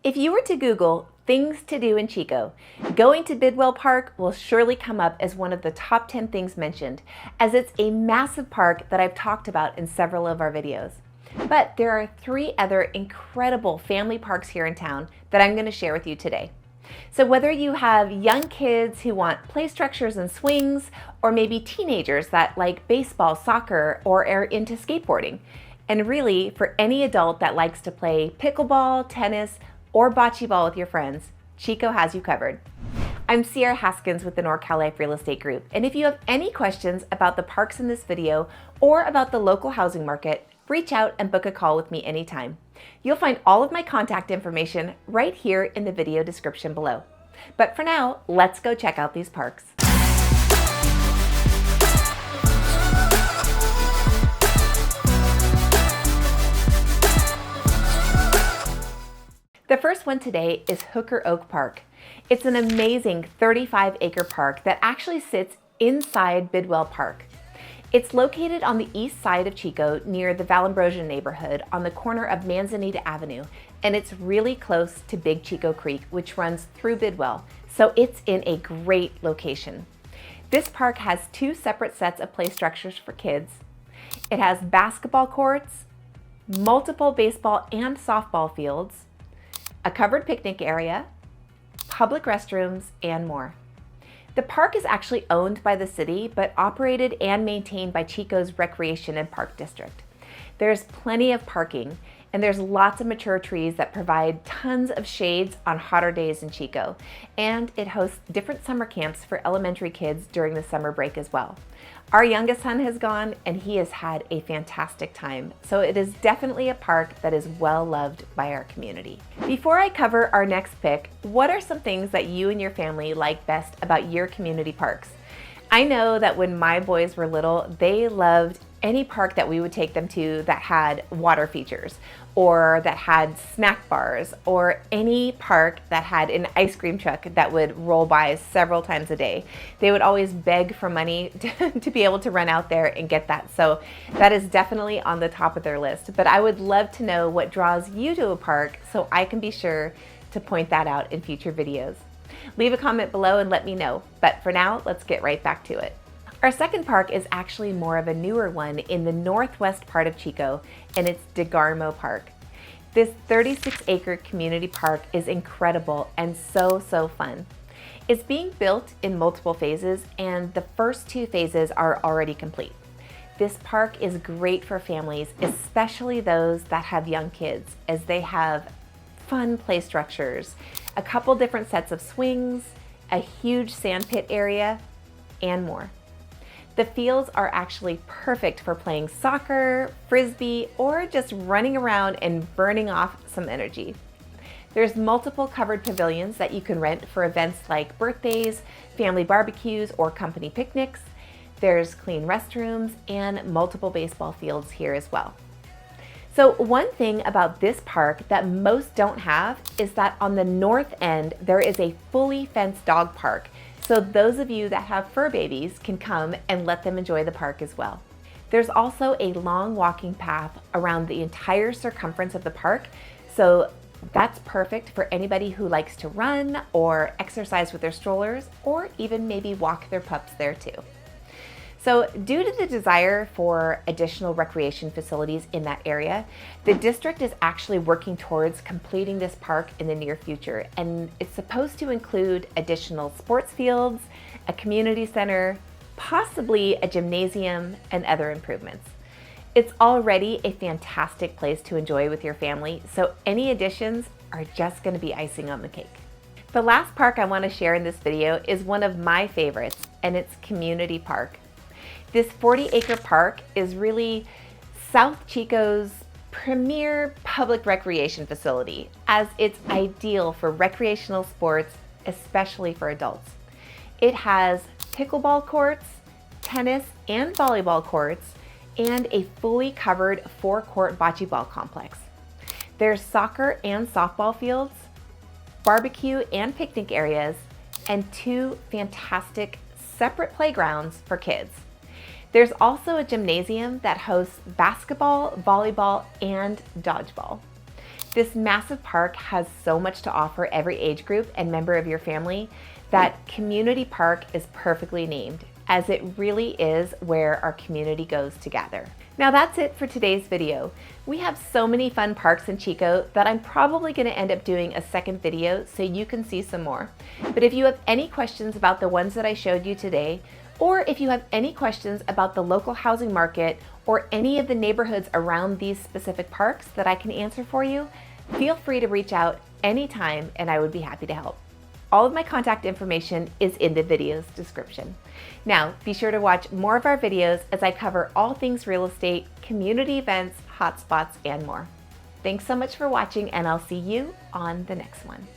If you were to Google things to do in Chico, going to Bidwell Park will surely come up as one of the top 10 things mentioned, as it's a massive park that I've talked about in several of our videos. But there are 3 other incredible family parks here in town that I'm going to share with you today. So whether you have young kids who want play structures and swings, or maybe teenagers that like baseball, soccer, or are into skateboarding, and really for any adult that likes to play pickleball, tennis, or bocce ball with your friends, Chico has you covered. I'm Sierra Haskins with the NorCal Life Real Estate Group, and if you have any questions about the parks in this video or about the local housing market, reach out and book a call with me anytime. You'll find all of my contact information right here in the video description below. But for now, let's go check out these parks. The first one today is Hooker Oak Park. It's an amazing 35-acre park that actually sits inside Bidwell Park. It's located on the east side of Chico near the Vallombrosa neighborhood on the corner of Manzanita Avenue, and it's really close to Big Chico Creek, which runs through Bidwell, so it's in a great location. This park has 2 separate sets of play structures for kids. It has basketball courts, multiple baseball and softball fields, a covered picnic area, public restrooms, and more. The park is actually owned by the city, but operated and maintained by Chico's Recreation and Park District. There's plenty of parking, and there's lots of mature trees that provide tons of shades on hotter days in Chico. And it hosts different summer camps for elementary kids during the summer break as well. Our youngest son has gone, and he has had a fantastic time. So it is definitely a park that is well loved by our community. Before I cover our next pick, what are some things that you and your family like best about your community parks? I know that when my boys were little, they loved any park that we would take them to that had water features, or that had snack bars, or any park that had an ice cream truck that would roll by several times a day. They would always beg for money to be able to run out there and get that. So that is definitely on the top of their list. But I would love to know what draws you to a park so I can be sure to point that out in future videos. Leave a comment below and let me know. But for now, let's get right back to it. Our second park is actually more of a newer one in the northwest part of Chico, and it's DeGarmo Park. This 36-acre community park is incredible and so fun. It's being built in multiple phases, and the first 2 phases are already complete. This park is great for families, especially those that have young kids, as they have fun play structures, a couple different sets of swings, a huge sand pit area, and more. The fields are actually perfect for playing soccer, frisbee, or just running around and burning off some energy. There's multiple covered pavilions that you can rent for events like birthdays, family barbecues, or company picnics. There's clean restrooms and multiple baseball fields here as well. So one thing about this park that most don't have is that on the north end, there is a fully fenced dog park. So those of you that have fur babies can come and let them enjoy the park as well. There's also a long walking path around the entire circumference of the park. So that's perfect for anybody who likes to run or exercise with their strollers, or even maybe walk their pups there too. So due to the desire for additional recreation facilities in that area, the district is actually working towards completing this park in the near future. And it's supposed to include additional sports fields, a community center, possibly a gymnasium, and other improvements. It's already a fantastic place to enjoy with your family, so any additions are just going to be icing on the cake. The last park I want to share in this video is one of my favorites, and it's Community Park. This 40-acre park is really South Chico's premier public recreation facility, as it's ideal for recreational sports, especially for adults. It has pickleball courts, tennis and volleyball courts, and a fully covered 4-court bocce ball complex. There's soccer and softball fields, barbecue and picnic areas, and 2 fantastic separate playgrounds for kids. There's also a gymnasium that hosts basketball, volleyball, and dodgeball. This massive park has so much to offer every age group and member of your family that Community Park is perfectly named, as it really is where our community goes to gather. Now that's it for today's video. We have so many fun parks in Chico that I'm probably going to end up doing a second video so you can see some more. But if you have any questions about the ones that I showed you today, or if you have any questions about the local housing market or any of the neighborhoods around these specific parks that I can answer for you, feel free to reach out anytime and I would be happy to help. All of my contact information is in the video's description. Now, be sure to watch more of our videos as I cover all things real estate, community events, hotspots, and more. Thanks so much for watching, and I'll see you on the next one.